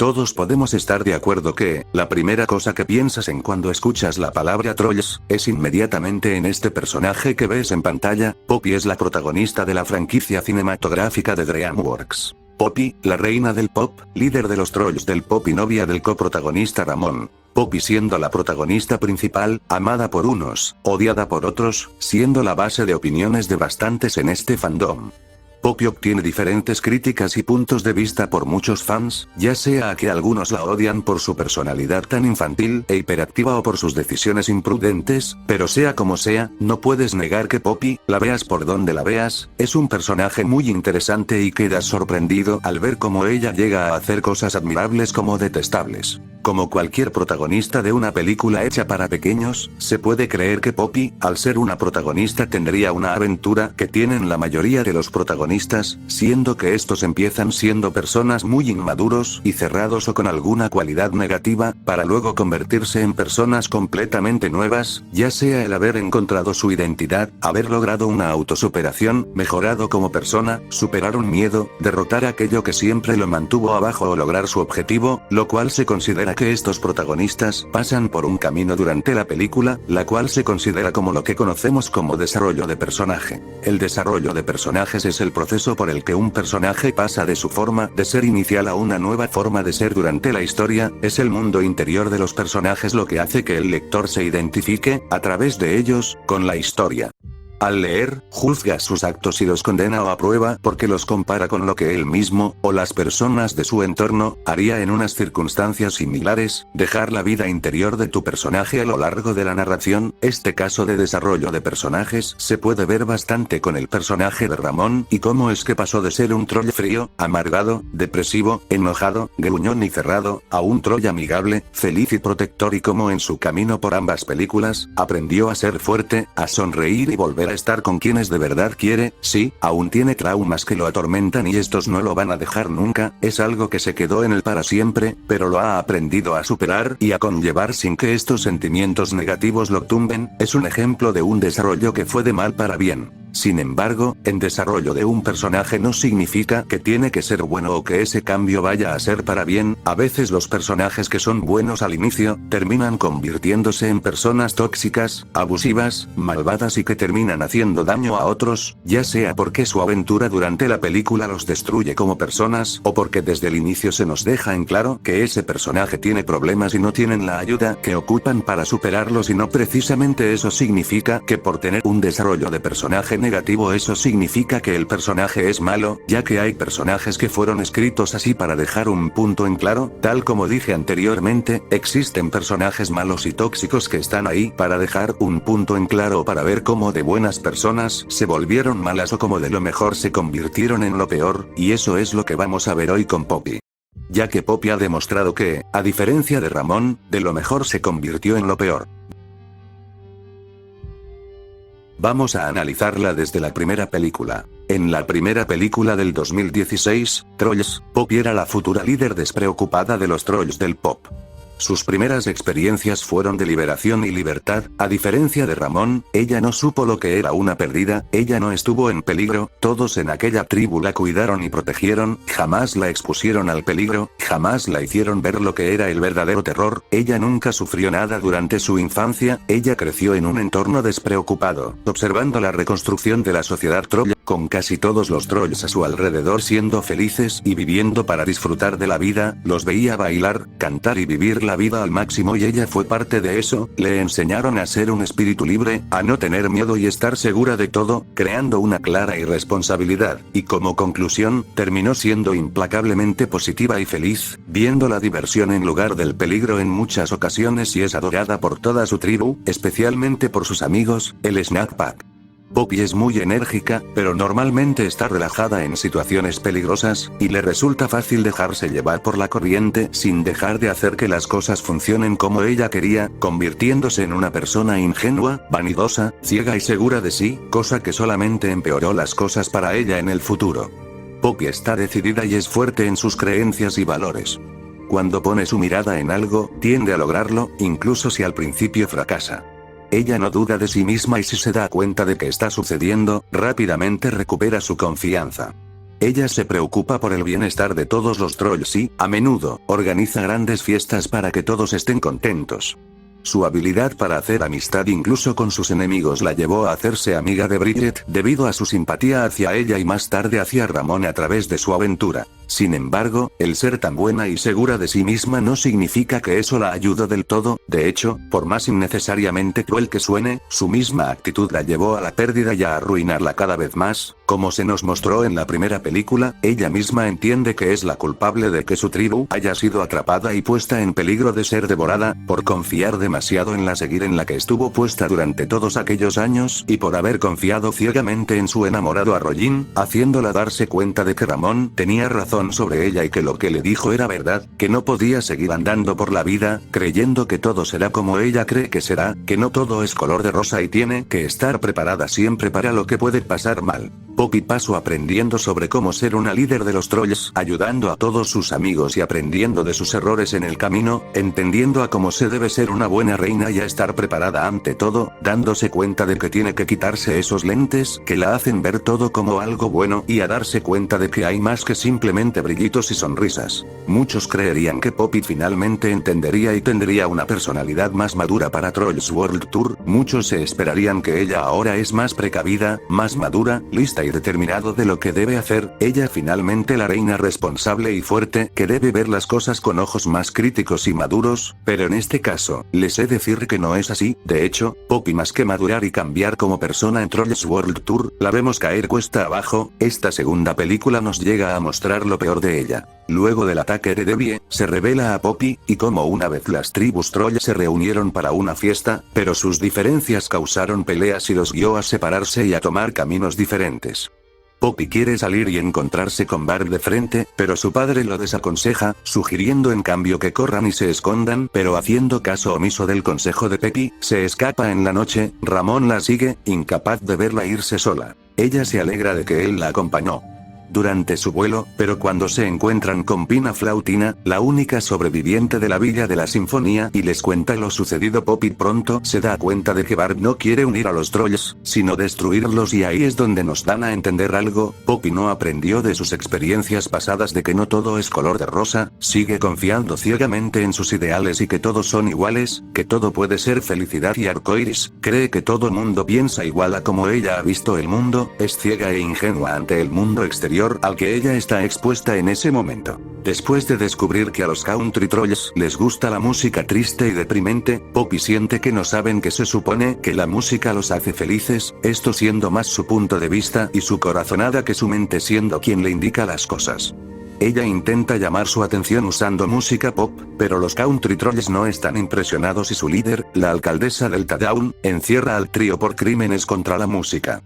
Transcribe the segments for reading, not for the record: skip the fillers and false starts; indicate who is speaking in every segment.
Speaker 1: Todos podemos estar de acuerdo que, la primera cosa que piensas en cuando escuchas la palabra trolls, es inmediatamente en este personaje que ves en pantalla. Poppy es la protagonista de la franquicia cinematográfica de DreamWorks. Poppy, la reina del pop, líder de los trolls del pop y novia del coprotagonista Ramón. Poppy siendo la protagonista principal, amada por unos, odiada por otros, siendo la base de opiniones de bastantes en este fandom. Poppy obtiene diferentes críticas y puntos de vista por muchos fans, ya sea a que algunos la odian por su personalidad tan infantil e hiperactiva o por sus decisiones imprudentes, pero sea como sea, no puedes negar que Poppy, la veas por donde la veas, es un personaje muy interesante y quedas sorprendido al ver cómo ella llega a hacer cosas admirables como detestables. Como cualquier protagonista de una película hecha para pequeños, se puede creer que Poppy, al ser una protagonista, tendría una aventura que tienen la mayoría de los protagonistas, siendo que estos empiezan siendo personas muy inmaduros y cerrados o con alguna cualidad negativa, para luego convertirse en personas completamente nuevas, ya sea el haber encontrado su identidad, haber logrado una autosuperación, mejorado como persona, superar un miedo, derrotar aquello que siempre lo mantuvo abajo o lograr su objetivo, lo cual se considera que estos protagonistas pasan por un camino durante la película, la cual se considera como lo que conocemos como desarrollo de personaje. El desarrollo de personajes es el proceso por el que un personaje pasa de su forma de ser inicial a una nueva forma de ser durante la historia, es el mundo interior de los personajes lo que hace que el lector se identifique, a través de ellos, con la historia. Al leer, juzga sus actos y los condena o aprueba porque los compara con lo que él mismo, o las personas de su entorno, haría en unas circunstancias similares. Dejar la vida interior de tu personaje a lo largo de la narración. Este caso de desarrollo de personajes se puede ver bastante con el personaje de Ramón y cómo es que pasó de ser un troll frío, amargado, depresivo, enojado, gruñón y cerrado, a un troll amigable, feliz y protector, y cómo en su camino por ambas películas, aprendió a ser fuerte, a sonreír y volver a estar con quienes de verdad quiere. Sí, aún tiene traumas que lo atormentan y estos no lo van a dejar nunca, es algo que se quedó en él para siempre, pero lo ha aprendido a superar y a conllevar sin que estos sentimientos negativos lo tumben. Es un ejemplo de un desarrollo que fue de mal para bien. Sin embargo, en desarrollo de un personaje no significa que tiene que ser bueno o que ese cambio vaya a ser para bien. A veces los personajes que son buenos al inicio, terminan convirtiéndose en personas tóxicas, abusivas, malvadas y que terminan haciendo daño a otros, ya sea porque su aventura durante la película los destruye como personas, o porque desde el inicio se nos deja en claro que ese personaje tiene problemas y no tienen la ayuda que ocupan para superarlos, y no precisamente eso significa que por tener un desarrollo de personaje negativo eso significa que el personaje es malo, ya que hay personajes que fueron escritos así para dejar un punto en claro. Tal como dije anteriormente, existen personajes malos y tóxicos que están ahí para dejar un punto en claro, o para ver cómo de buenas personas se volvieron malas o como de lo mejor se convirtieron en lo peor, y eso es lo que vamos a ver hoy con Poppy. Ya que Poppy ha demostrado que, a diferencia de Ramón, de lo mejor se convirtió en lo peor. Vamos a analizarla desde la primera película. En la primera película del 2016, Trolls, Poppy era la futura líder despreocupada de los trolls del pop. Sus primeras experiencias fueron de liberación y libertad. A diferencia de Ramón, ella no supo lo que era una perdida, ella no estuvo en peligro, todos en aquella tribu la cuidaron y protegieron, jamás la expusieron al peligro, jamás la hicieron ver lo que era el verdadero terror, ella nunca sufrió nada durante su infancia, ella creció en un entorno despreocupado, observando la reconstrucción de la sociedad troll, con casi todos los trolls a su alrededor siendo felices y viviendo para disfrutar de la vida, los veía bailar, cantar y vivir la vida al máximo, y ella fue parte de eso. Le enseñaron a ser un espíritu libre, a no tener miedo y estar segura de todo, creando una clara irresponsabilidad, y como conclusión, terminó siendo implacablemente positiva y feliz, viendo la diversión en lugar del peligro en muchas ocasiones, y es adorada por toda su tribu, especialmente por sus amigos, el Snack Pack. Poppy es muy enérgica, pero normalmente está relajada en situaciones peligrosas, y le resulta fácil dejarse llevar por la corriente sin dejar de hacer que las cosas funcionen como ella quería, convirtiéndose en una persona ingenua, vanidosa, ciega y segura de sí, cosa que solamente empeoró las cosas para ella en el futuro. Poppy está decidida y es fuerte en sus creencias y valores. Cuando pone su mirada en algo, tiende a lograrlo, incluso si al principio fracasa. Ella no duda de sí misma y si se da cuenta de que está sucediendo, rápidamente recupera su confianza. Ella se preocupa por el bienestar de todos los trolls y, a menudo, organiza grandes fiestas para que todos estén contentos. Su habilidad para hacer amistad incluso con sus enemigos la llevó a hacerse amiga de Bridget debido a su simpatía hacia ella y más tarde hacia Ramón a través de su aventura. Sin embargo, el ser tan buena y segura de sí misma no significa que eso la ayudó del todo, de hecho, por más innecesariamente cruel que suene, su misma actitud la llevó a la pérdida y a arruinarla cada vez más, como se nos mostró en la primera película, ella misma entiende que es la culpable de que su tribu haya sido atrapada y puesta en peligro de ser devorada, por confiar demasiado en la seguir en la que estuvo puesta durante todos aquellos años y por haber confiado ciegamente en su enamorado Arroyin, haciéndola darse cuenta de que Ramón tenía razón sobre ella y que lo que le dijo era verdad, que no podía seguir andando por la vida, creyendo que todo será como ella cree que será, que no todo es color de rosa y tiene que estar preparada siempre para lo que puede pasar mal. Poppy pasó aprendiendo sobre cómo ser una líder de los trolls, ayudando a todos sus amigos y aprendiendo de sus errores en el camino, entendiendo a cómo se debe ser una buena reina y a estar preparada ante todo, dándose cuenta de que tiene que quitarse esos lentes que la hacen ver todo como algo bueno y a darse cuenta de que hay más que simplemente brillitos y sonrisas. Muchos creerían que Poppy finalmente entendería y tendría una personalidad más madura para Trolls World Tour, muchos se esperarían que ella ahora es más precavida, más madura, lista y determinado de lo que debe hacer, ella finalmente la reina responsable y fuerte que debe ver las cosas con ojos más críticos y maduros, pero en este caso, les he de decir que no es así, de hecho, Poppy más que madurar y cambiar como persona en Trolls World Tour, la vemos caer cuesta abajo, esta segunda película nos llega a mostrar lo peor de ella. Luego del ataque de Debbie, se revela a Poppy, y como una vez las tribus troll se reunieron para una fiesta, pero sus diferencias causaron peleas y los guió a separarse y a tomar caminos diferentes. Poppy quiere salir y encontrarse con Bart de frente, pero su padre lo desaconseja, sugiriendo en cambio que corran y se escondan, pero haciendo caso omiso del consejo de Poppy, se escapa en la noche, Ramón la sigue, incapaz de verla irse sola. Ella se alegra de que él la acompañó durante su vuelo, pero cuando se encuentran con Pina Flautina, la única sobreviviente de la Villa de la Sinfonía, y les cuenta lo sucedido, Poppy pronto se da cuenta de que Bart no quiere unir a los trolls, sino destruirlos, y ahí es donde nos dan a entender algo. Poppy no aprendió de sus experiencias pasadas de que no todo es color de rosa, sigue confiando ciegamente en sus ideales y que todos son iguales, que todo puede ser felicidad y arcoíris, cree que todo mundo piensa igual a como ella ha visto el mundo, es ciega e ingenua ante el mundo exterior al que ella está expuesta en ese momento. Después de descubrir que a los country trolls les gusta la música triste y deprimente, Poppy siente que no saben que se supone que la música los hace felices, esto siendo más su punto de vista y su corazonada que su mente siendo quien le indica las cosas. Ella intenta llamar su atención usando música pop, pero los country trolls no están impresionados y su líder, la alcaldesa Delta Dawn, encierra al trío por crímenes contra la música.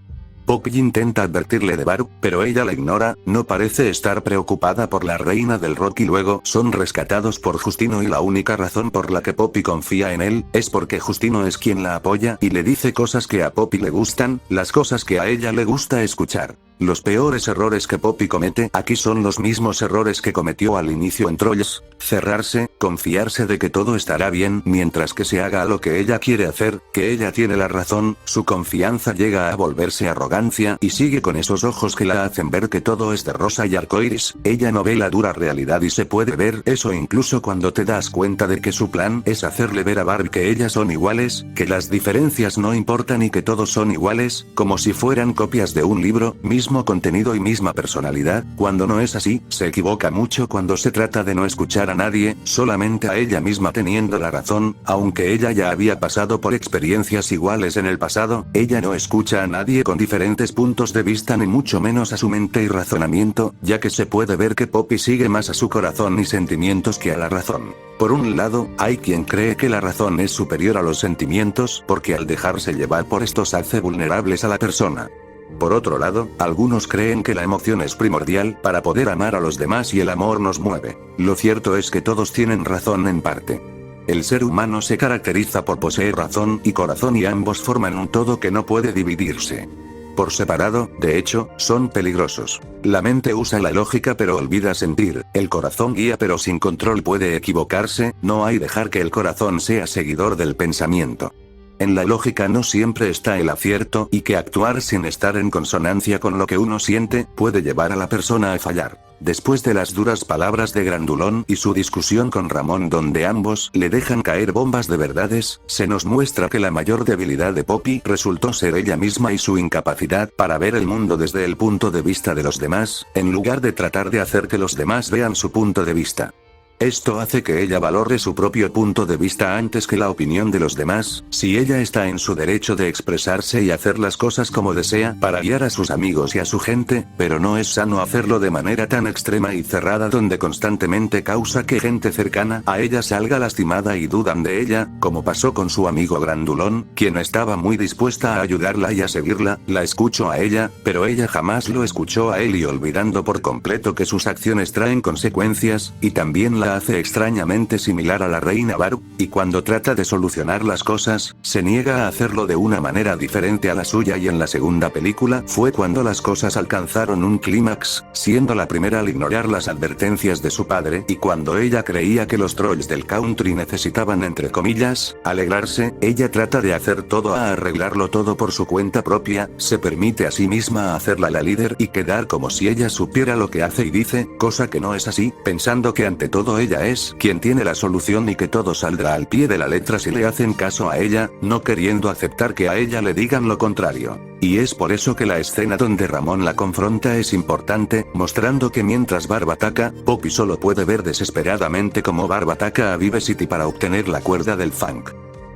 Speaker 1: Poppy intenta advertirle de Bart, pero ella la ignora, no parece estar preocupada por la reina del rock y luego son rescatados por Justino y la única razón por la que Poppy confía en él, es porque Justino es quien la apoya y le dice cosas que a Poppy le gustan, las cosas que a ella le gusta escuchar. Los peores errores que Poppy comete aquí son los mismos errores que cometió al inicio en Trolls, cerrarse, confiarse de que todo estará bien mientras que se haga lo que ella quiere hacer, que ella tiene la razón, su confianza llega a volverse arrogancia y sigue con esos ojos que la hacen ver que todo es de rosa y arcoíris, ella no ve la dura realidad y se puede ver eso incluso cuando te das cuenta de que su plan es hacerle ver a Bart que ellas son iguales, que las diferencias no importan y que todos son iguales, como si fueran copias de un libro, mismo contenido y misma personalidad, cuando no es así, se equivoca mucho cuando se trata de no escuchar a nadie, solamente a ella misma teniendo la razón, aunque ella ya había pasado por experiencias iguales en el pasado, ella no escucha a nadie con diferentes puntos de vista ni mucho menos a su mente y razonamiento, ya que se puede ver que Poppy sigue más a su corazón y sentimientos que a la razón. Por un lado, hay quien cree que la razón es superior a los sentimientos porque al dejarse llevar por estos hace vulnerables a la persona. Por otro lado, algunos creen que la emoción es primordial para poder amar a los demás y el amor nos mueve. Lo cierto es que todos tienen razón en parte. El ser humano se caracteriza por poseer razón y corazón y ambos forman un todo que no puede dividirse. Por separado, de hecho, son peligrosos. La mente usa la lógica pero olvida sentir, el corazón guía pero sin control puede equivocarse, no hay dejar que el corazón sea seguidor del pensamiento. En la lógica no siempre está el acierto y que actuar sin estar en consonancia con lo que uno siente, puede llevar a la persona a fallar. Después de las duras palabras de Grandulón y su discusión con Ramón donde ambos le dejan caer bombas de verdades, se nos muestra que la mayor debilidad de Poppy resultó ser ella misma y su incapacidad para ver el mundo desde el punto de vista de los demás, en lugar de tratar de hacer que los demás vean su punto de vista. Esto hace que ella valore su propio punto de vista antes que la opinión de los demás, si ella está en su derecho de expresarse y hacer las cosas como desea para guiar a sus amigos y a su gente, pero no es sano hacerlo de manera tan extrema y cerrada donde constantemente causa que gente cercana a ella salga lastimada y dudan de ella, como pasó con su amigo Grandulón, quien estaba muy dispuesta a ayudarla y a seguirla, la escuchó a ella, pero ella jamás lo escuchó a él y olvidando por completo que sus acciones traen consecuencias, y también la hace extrañamente similar a la reina Baru, y cuando trata de solucionar las cosas, se niega a hacerlo de una manera diferente a la suya y en la segunda película fue cuando las cosas alcanzaron un clímax, siendo la primera al ignorar las advertencias de su padre y cuando ella creía que los trolls del country necesitaban entre comillas, alegrarse, ella trata de hacer todo a arreglarlo todo por su cuenta propia, se permite a sí misma hacerla la líder y quedar como si ella supiera lo que hace y dice, cosa que no es así, pensando que ante todo ella es quien tiene la solución y que todo saldrá al pie de la letra si le hacen caso a ella, no queriendo aceptar que a ella le digan lo contrario. Y es por eso que la escena donde Ramón la confronta es importante, mostrando que mientras Barb ataca, Poppy solo puede ver desesperadamente cómo Barb ataca a Vive City para obtener la cuerda del funk.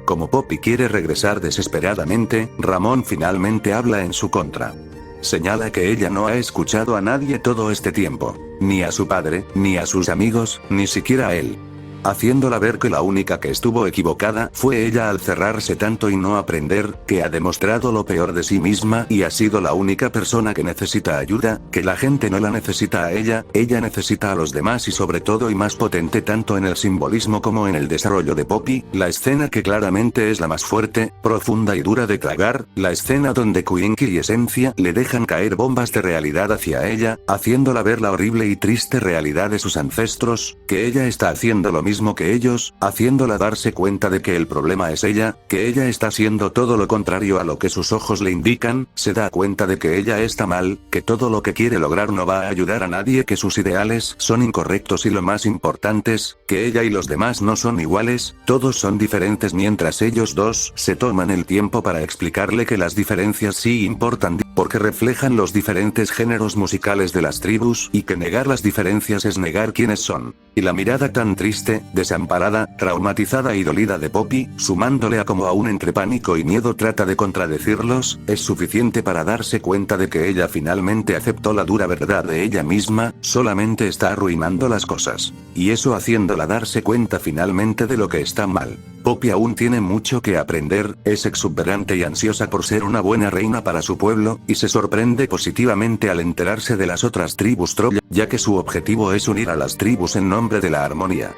Speaker 1: Como Poppy quiere regresar desesperadamente, Ramón finalmente habla en su contra. Señala que ella no ha escuchado a nadie todo este tiempo, ni a su padre, ni a sus amigos, ni siquiera a él. Haciéndola ver que la única que estuvo equivocada fue ella al cerrarse tanto y no aprender, que ha demostrado lo peor de sí misma y ha sido la única persona que necesita ayuda, que la gente no la necesita a ella necesita a los demás y sobre todo y más potente tanto en el simbolismo como en el desarrollo de Poppy, la escena que claramente es la más fuerte, profunda y dura de tragar, la escena donde Quinky y Esencia le dejan caer bombas de realidad hacia ella, haciéndola ver la horrible y triste realidad de sus ancestros, que ella está haciendo lo mismo que ellos, haciéndola darse cuenta de que el problema es ella, que ella está haciendo todo lo contrario a lo que sus ojos le indican, se da cuenta de que ella está mal, que todo lo que quiere lograr no va a ayudar a nadie, que sus ideales son incorrectos y lo más importantes, que ella y los demás no son iguales, todos son diferentes mientras ellos dos se toman el tiempo para explicarle que las diferencias sí importan, porque reflejan los diferentes géneros musicales de las tribus y que negar las diferencias es negar quiénes son. Y la mirada tan triste, desamparada, traumatizada y dolida de Poppy, sumándole a como aún entre pánico y miedo trata de contradecirlos, es suficiente para darse cuenta de que ella finalmente aceptó la dura verdad de ella misma, solamente está arruinando las cosas. Y eso haciéndola darse cuenta finalmente de lo que está mal. Poppy aún tiene mucho que aprender, es exuberante y ansiosa por ser una buena reina para su pueblo, y se sorprende positivamente al enterarse de las otras tribus troll, ya que su objetivo es unir a las tribus en nombre de la armonía.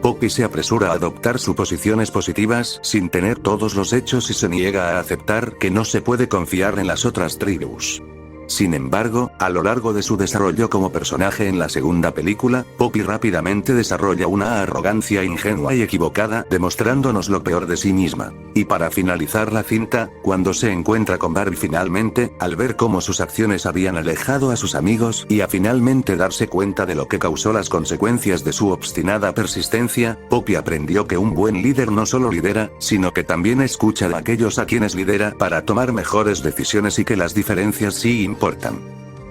Speaker 1: Poppy se apresura a adoptar suposiciones positivas sin tener todos los hechos y se niega a aceptar que no se puede confiar en las otras tribus. Sin embargo, a lo largo de su desarrollo como personaje en la segunda película, Poppy rápidamente desarrolla una arrogancia ingenua y equivocada, demostrándonos lo peor de sí misma. Y para finalizar la cinta, cuando se encuentra con Barbie finalmente, al ver cómo sus acciones habían alejado a sus amigos y a finalmente darse cuenta de lo que causó las consecuencias de su obstinada persistencia, Poppy aprendió que un buen líder no solo lidera, sino que también escucha a aquellos a quienes lidera para tomar mejores decisiones y que las diferencias sí importan.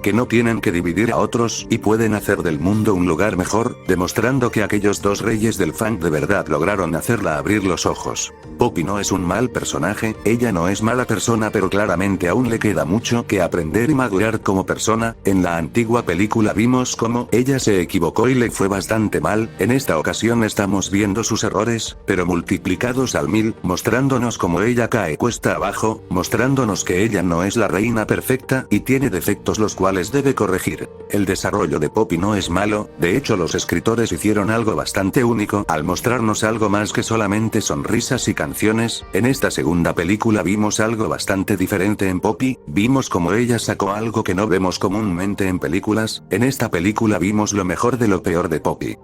Speaker 1: Que no tienen que dividir a otros y pueden hacer del mundo un lugar mejor, demostrando que aquellos dos reyes del funk de verdad lograron hacerla abrir los ojos. Poppy no es un mal personaje, ella no es mala persona, pero claramente aún le queda mucho que aprender y madurar como persona. En la antigua película vimos cómo ella se equivocó y le fue bastante mal, en esta ocasión estamos viendo sus errores, pero multiplicados al 1000, mostrándonos cómo ella cae cuesta abajo, mostrándonos que ella no es la reina perfecta y tiene defectos los cuales debe corregir. El desarrollo de Poppy no es malo, de hecho los escritores hicieron algo bastante único al mostrarnos algo más que solamente sonrisas y canciones. En esta segunda película vimos algo bastante diferente en Poppy, vimos como ella sacó algo que no vemos comúnmente en películas, en esta película vimos lo mejor de lo peor de Poppy.